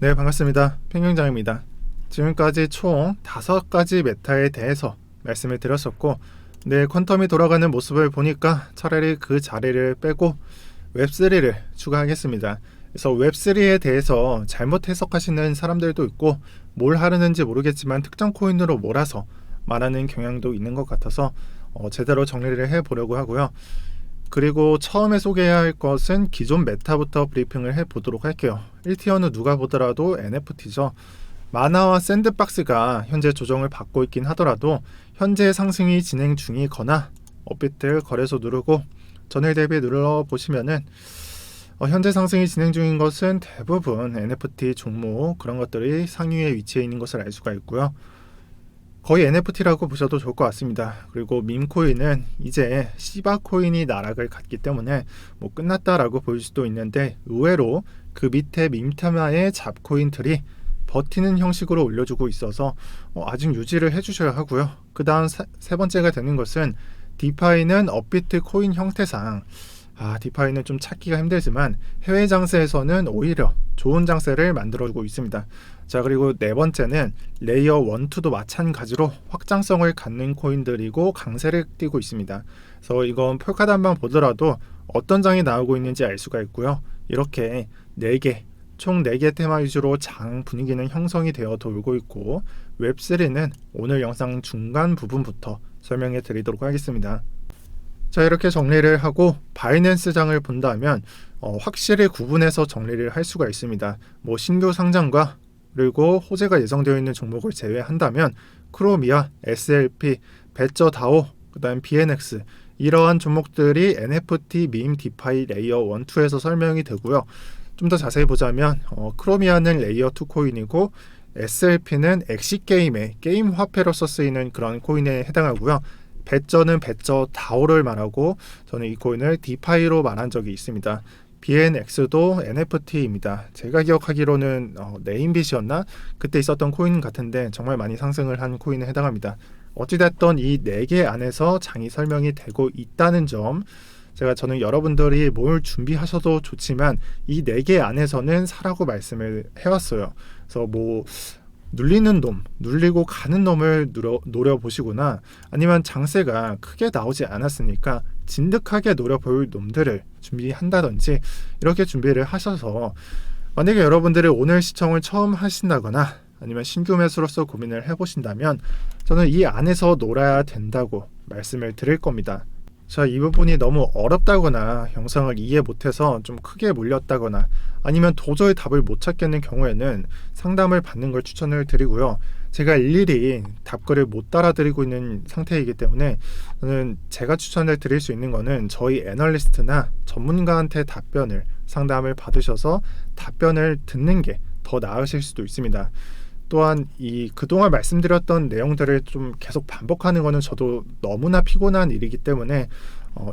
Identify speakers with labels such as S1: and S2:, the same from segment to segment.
S1: 네, 반갑습니다. 팽경장입니다. 지금까지 총 5가지 메타에 대해서 말씀을 드렸었고, 네, 퀀텀이 돌아가는 모습을 보니까 차라리 그 자리를 빼고 웹3를 추가하겠습니다. 그래서 웹3에 대해서 잘못 해석하시는 사람들도 있고, 뭘 하려는지 모르겠지만 특정 코인으로 몰아서 말하는 경향도 있는 것 같아서 제대로 정리를 해보려고 하고요. 그리고 처음에 소개해야 할 것은 기존 메타부터 브리핑을 해보도록 할게요. 1티어는 누가 보더라도 NFT죠. 마나와 샌드박스가 현재 조정을 받고 있긴 하더라도 현재 상승이 진행 중이거나 업비트 거래소 누르고 전일 대비 눌러보시면은 현재 상승이 진행 중인 것은 대부분 NFT 종목 그런 것들이 상위에 위치해 있는 것을 알 수가 있고요. 거의 NFT라고 보셔도 좋을 것 같습니다. 그리고 밈코인은 이제 시바코인이 나락을 갔기 때문에 뭐 끝났다라고 보일 수도 있는데, 의외로 그 밑에 밈 테마의 잡코인들이 버티는 형식으로 올려주고 있어서 아직 유지를 해주셔야 하고요. 그 다음 세 번째가 되는 것은 디파이는 업비트 코인 형태상 디파이는 좀 찾기가 힘들지만 해외 장세에서는 오히려 좋은 장세를 만들어주고 있습니다. 자, 그리고 네 번째는 레이어 1, 2도 마찬가지로 확장성을 갖는 코인들이고 강세를 띠고 있습니다. 그래서 이건 폴카단만 보더라도 어떤 장이 나오고 있는지 알 수가 있고요. 이렇게 총 4개 테마 위주로 장 분위기는 형성이 되어 돌고 있고, 웹3는 오늘 영상 중간 부분부터 설명해 드리도록 하겠습니다. 자, 이렇게 정리를 하고 바이낸스 장을 본다면 확실히 구분해서 정리를 할 수가 있습니다. 뭐 신규 상장과 그리고 호재가 예정되어 있는 종목을 제외한다면 크로미아, SLP, 배저다오, 그 다음 BNX 이러한 종목들이 NFT, 밈, 디파이, 레이어 1, 2에서 설명이 되고요. 좀 더 자세히 보자면 크로미아는 레이어 2 코인이고 SLP는 엑시게임의 게임 화폐로서 쓰이는 그런 코인에 해당하고요. 배저는 배저다오를 말하고 저는 이 코인을 디파이로 말한 적이 있습니다. BNX도 NFT입니다. 제가 기억하기로는 네임빗이었나? 그때 있었던 코인 같은데 정말 많이 상승을 한 코인에 해당합니다. 어찌됐든 이 4개 안에서 장이 설명이 되고 있다는 점, 저는 여러분들이 뭘 준비하셔도 좋지만 이 4개 안에서는 사라고 말씀을 해왔어요. 그래서 뭐 눌리는 놈, 눌리고 가는 놈을 노려보시거나, 아니면 장세가 크게 나오지 않았으니까 진득하게 노려볼 놈들을 준비한다든지 이렇게 준비를 하셔서, 만약에 여러분들이 오늘 시청을 처음 하신다거나 아니면 신규 매수로서 고민을 해보신다면 저는 이 안에서 놀아야 된다고 말씀을 드릴 겁니다. 자, 이 부분이 너무 어렵다거나 영상을 이해 못해서 좀 크게 몰렸다거나 아니면 도저히 답을 못 찾겠는 경우에는 상담을 받는 걸 추천을 드리고요. 제가 일일이 답글을 못 따라드리고 있는 상태이기 때문에 저는 제가 추천을 드릴 수 있는 거는 저희 애널리스트나 전문가한테 상담을 받으셔서 답변을 듣는 게 더 나으실 수도 있습니다. 또한 그동안 말씀드렸던 내용들을 좀 계속 반복하는 것은 저도 너무나 피곤한 일이기 때문에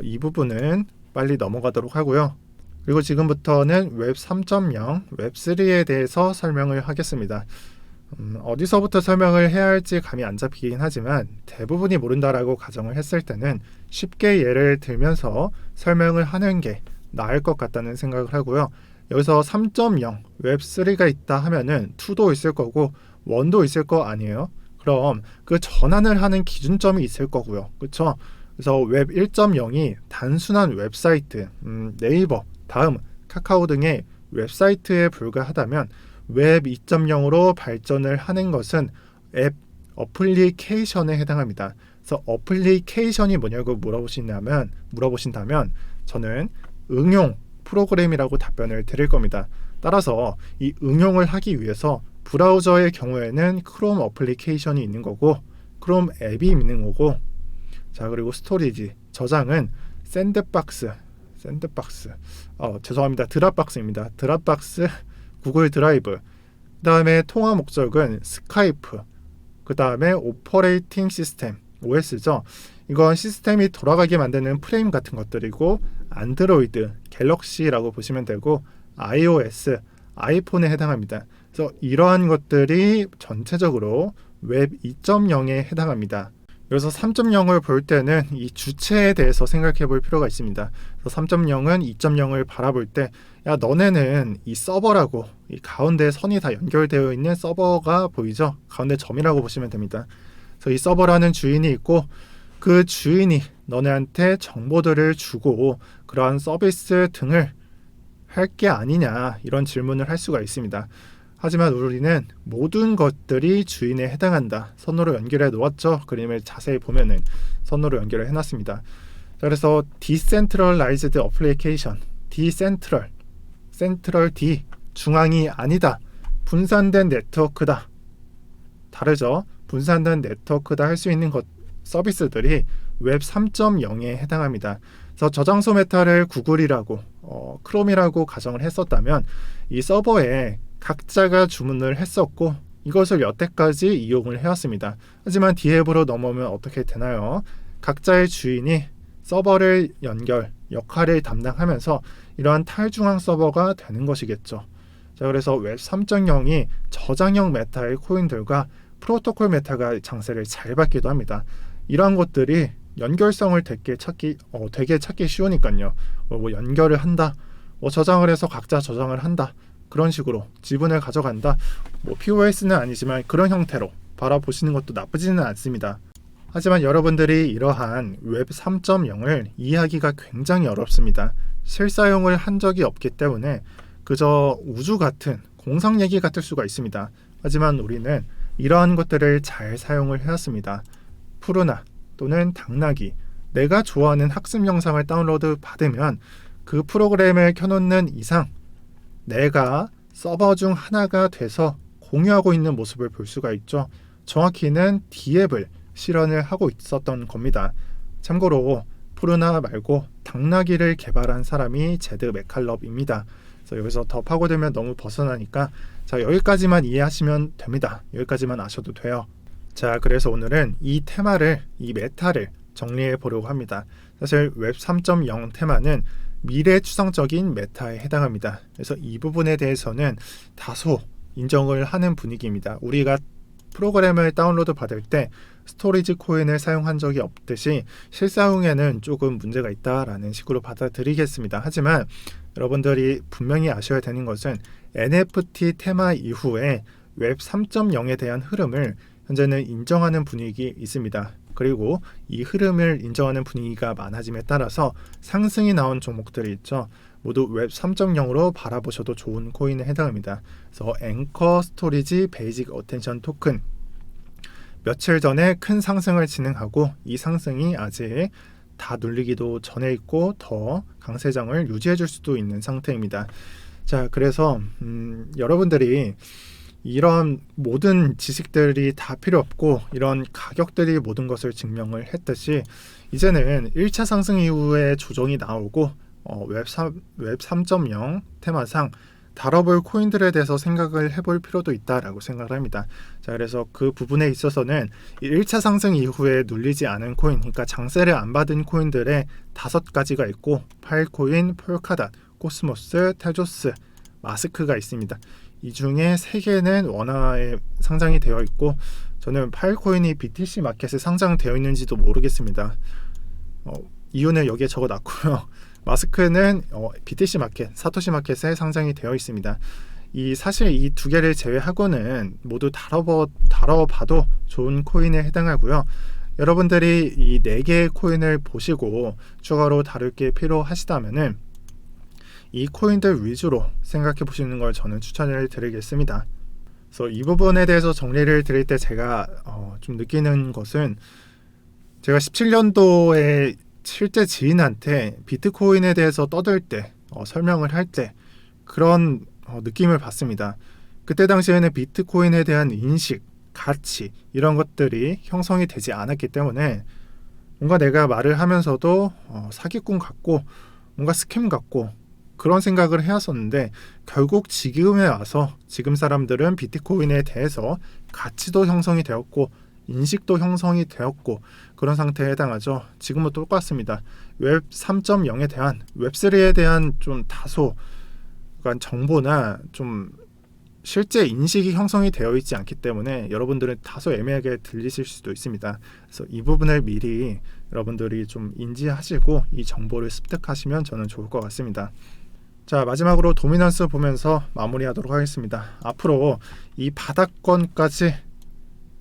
S1: 이 부분은 빨리 넘어가도록 하고요. 그리고 지금부터는 웹 3.0, 웹 3에 대해서 설명을 하겠습니다. 어디서부터 설명을 해야 할지 감이 안 잡히긴 하지만 대부분이 모른다라고 가정을 했을 때는 쉽게 예를 들면서 설명을 하는 게 나을 것 같다는 생각을 하고요. 여기서 3.0, 웹 3가 있다 하면은 2도 있을 거고 1도 있을 거 아니에요? 그럼 그 전환을 하는 기준점이 있을 거고요. 그렇죠? 그래서 웹 1.0이 단순한 웹사이트, 네이버, 다음 카카오 등의 웹사이트에 불과하다면 웹 2.0으로 발전을 하는 것은 앱, 어플리케이션에 해당합니다. 그래서 어플리케이션이 뭐냐고 물어보신다면 저는 응용 프로그램이라고 답변을 드릴 겁니다. 따라서 이 응용을 하기 위해서 브라우저의 경우에는 크롬 어플리케이션이 있는 거고 크롬 앱이 있는 거고, 자, 그리고 스토리지, 저장은 드랍박스입니다. 드랍박스, 구글 드라이브, 그 다음에 통화 목적은 스카이프, 그 다음에 오퍼레이팅 시스템, OS죠. 이건 시스템이 돌아가게 만드는 프레임 같은 것들이고, 안드로이드, 갤럭시라고 보시면 되고, iOS, 아이폰에 해당합니다. 그래서 이러한 것들이 전체적으로 웹 2.0에 해당합니다. 그래서 3.0을 볼 때는 이 주체에 대해서 생각해 볼 필요가 있습니다. 3.0은 2.0을 바라볼 때, 야, 너네는 이 서버라고, 이 가운데 선이 다 연결되어 있는 서버가 보이죠? 가운데 점이라고 보시면 됩니다. 그래서 이 서버라는 주인이 있고, 그 주인이 너네한테 정보들을 주고 그러한 서비스 등을 할 게 아니냐, 이런 질문을 할 수가 있습니다. 하지만 우리는 모든 것들이 주인에 해당한다, 선으로 연결해 놓았죠. 그림을 자세히 보면은 선으로 연결을 해놨습니다. 그래서 Decentralized Application, Decentral, Central D, 중앙이 아니다, 분산된 네트워크다. 다르죠. 분산된 네트워크다 할 수 있는 서비스들이 웹 3.0에 해당합니다. 그래서 저장소 메타를 구글이라고 크롬이라고 가정을 했었다면, 이 서버에 각자가 주문을 했었고 이것을 여태까지 이용을 해왔습니다. 하지만 D앱으로 넘어오면 어떻게 되나요? 각자의 주인이 서버를 연결 역할을 담당하면서 이러한 탈중앙 서버가 되는 것이겠죠. 자, 그래서 웹 3.0이 저장형 메타의 코인들과 프로토콜 메타가 장세를 잘 받기도 합니다. 이러한 것들이 연결성을 되게 찾기 쉬우니까요. 뭐 연결을 한다, 저장을 해서 각자 저장을 한다, 그런 식으로 지분을 가져간다, POS는 아니지만 그런 형태로 바라보시는 것도 나쁘지는 않습니다. 하지만 여러분들이 이러한 웹 3.0을 이해하기가 굉장히 어렵습니다. 실사용을 한 적이 없기 때문에 그저 우주 같은 공상 얘기 같을 수가 있습니다. 하지만 우리는 이러한 것들을 잘 사용을 해왔습니다. 푸르나 또는 당나귀, 내가 좋아하는 학습 영상을 다운로드 받으면 그 프로그램을 켜놓는 이상 내가 서버 중 하나가 돼서 공유하고 있는 모습을 볼 수가 있죠. 정확히는 D앱을 실현을 하고 있었던 겁니다. 참고로 푸르나 말고 당나귀를 개발한 사람이 제드 맥칼럽입니다. 그래서 여기서 더 파고들면 너무 벗어나니까 자, 여기까지만 이해하시면 됩니다. 여기까지만 아셔도 돼요. 자, 그래서 오늘은 이 메타를 정리해 보려고 합니다. 사실 웹 3.0 테마는 미래 추상적인 메타에 해당합니다. 그래서 이 부분에 대해서는 다소 인정을 하는 분위기입니다. 우리가 프로그램을 다운로드 받을 때 스토리지 코인을 사용한 적이 없듯이 실사용에는 조금 문제가 있다라는 식으로 받아들이겠습니다. 하지만 여러분들이 분명히 아셔야 되는 것은 NFT 테마 이후에 웹 3.0에 대한 흐름을 현재는 인정하는 분위기 있습니다. 그리고 이 흐름을 인정하는 분위기가 많아짐에 따라서 상승이 나온 종목들이 있죠. 모두 웹 3.0으로 바라보셔도 좋은 코인에 해당합니다. 그래서 앵커 스토리지 베이직 어텐션 토큰, 며칠 전에 큰 상승을 진행하고 이 상승이 아직 다 눌리기도 전에 있고 더 강세장을 유지해 줄 수도 있는 상태입니다. 자, 그래서 여러분들이 이런 모든 지식들이 다 필요 없고 이런 가격들이 모든 것을 증명을 했듯이 이제는 1차 상승 이후에 조정이 나오고 웹 3.0 테마상 다뤄볼 코인들에 대해서 생각을 해볼 필요도 있다라고 생각을 합니다. 자, 그래서 그 부분에 있어서는 1차 상승 이후에 눌리지 않은 코인, 그러니까 장세를 안 받은 코인들의 5가지가 있고 파일코인, 폴카닷, 코스모스, 테조스, 마스크가 있습니다. 이 중에 3개는 원화에 상장이 되어 있고 저는 파일코인이 BTC 마켓에 상장되어 있는지도 모르겠습니다. 이유는 여기에 적어놨고요. 마스크는 BTC 마켓, 사토시 마켓에 상장이 되어 있습니다. 사실 이 2개를 제외하고는 모두 다뤄봐도 좋은 코인에 해당하고요. 여러분들이 이 4개의 코인을 보시고 추가로 다룰 게 필요하시다면은 이 코인들 위주로 생각해 보시는 걸 저는 추천을 드리겠습니다. 그래서 이 부분에 대해서 정리를 드릴 때 제가 좀 느끼는 것은, 제가 17년도에 실제 지인한테 비트코인에 대해서 떠들 때 설명을 할 때 그런 느낌을 받습니다. 그때 당시에는 비트코인에 대한 인식, 가치 이런 것들이 형성이 되지 않았기 때문에 뭔가 내가 말을 하면서도 사기꾼 같고 뭔가 스캠 같고 그런 생각을 해왔었는데, 결국 지금에 와서 지금 사람들은 비트코인에 대해서 가치도 형성이 되었고 인식도 형성이 되었고 그런 상태에 해당하죠. 지금은 똑같습니다. 웹 3.0에 대한, 웹3에 대한 좀 다소 정보나 좀 실제 인식이 형성이 되어 있지 않기 때문에 여러분들은 다소 애매하게 들리실 수도 있습니다. 그래서 이 부분을 미리 여러분들이 좀 인지하시고 이 정보를 습득하시면 저는 좋을 것 같습니다. 자, 마지막으로 도미넌스 보면서 마무리하도록 하겠습니다. 앞으로 이 바닥권까지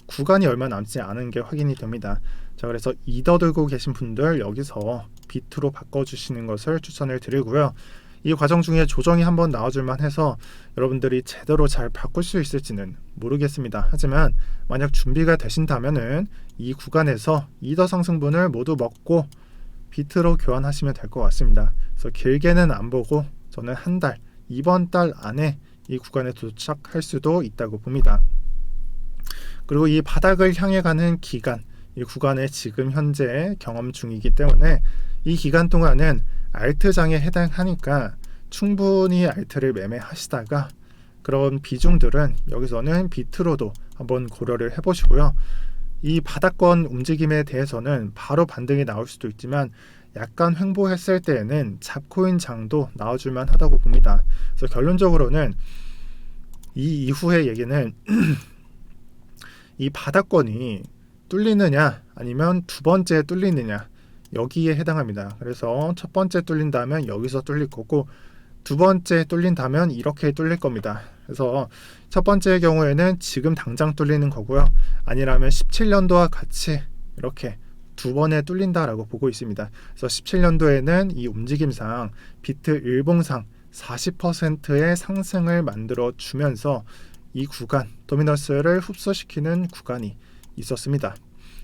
S1: 구간이 얼마 남지 않은 게 확인이 됩니다. 자, 그래서 이더 들고 계신 분들 여기서 비트로 바꿔주시는 것을 추천을 드리고요. 이 과정 중에 조정이 한번 나와줄만 해서 여러분들이 제대로 잘 바꿀 수 있을지는 모르겠습니다. 하지만 만약 준비가 되신다면은 이 구간에서 이더 상승분을 모두 먹고 비트로 교환하시면 될 것 같습니다. 그래서 길게는 안 보고 저는 한 달, 이번 달 안에 이 구간에 도착할 수도 있다고 봅니다. 그리고 이 바닥을 향해 가는 기간, 이 구간에 지금 현재 경험 중이기 때문에 이 기간 동안은 알트장에 해당하니까 충분히 알트를 매매하시다가 그런 비중들은 여기서는 비트로도 한번 고려를 해보시고요. 이 바닥권 움직임에 대해서는 바로 반등이 나올 수도 있지만 약간 횡보했을 때에는 잡코인 장도 나와줄만 하다고 봅니다. 그래서 결론적으로는 이 이후의 얘기는 이 바닥권이 뚫리느냐 아니면 두 번째 뚫리느냐 여기에 해당합니다. 그래서 첫 번째 뚫린다면 여기서 뚫릴 거고 두 번째 뚫린다면 이렇게 뚫릴 겁니다. 그래서 첫 번째의 경우에는 지금 당장 뚫리는 거고요. 아니라면 17년도와 같이 이렇게 두 번에 뚫린다라고 보고 있습니다. 그래서 17년도에는 이 움직임상 비트 일봉상 40%의 상승을 만들어 주면서 이 구간 도미넌스를 흡수시키는 구간이 있었습니다.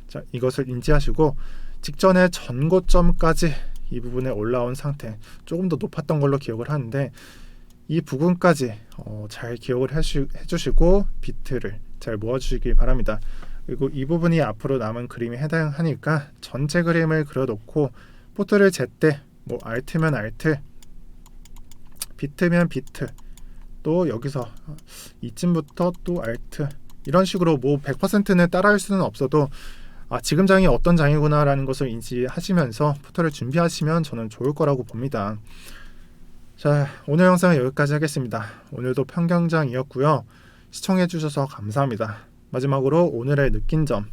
S1: 자, 이것을 인지하시고 직전에 전고점까지 이 부분에 올라온 상태 조금 더 높았던 걸로 기억을 하는데 이 부분까지 잘 기억을 해주시고 비트를 잘 모아주시길 바랍니다. 그리고 이 부분이 앞으로 남은 그림에 해당하니까 전체 그림을 그려놓고 포트를 쟀때 뭐 알트면 알트, 비트면 비트, 또 여기서 이쯤부터 또 알트 이런 식으로 뭐 100%는 따라할 수는 없어도 지금 장이 어떤 장이구나 라는 것을 인지하시면서 포트를 준비하시면 저는 좋을 거라고 봅니다. 자, 오늘 영상은 여기까지 하겠습니다. 오늘도 평경장이었고요. 시청해 주셔서 감사합니다. 마지막으로 오늘의 느낀 점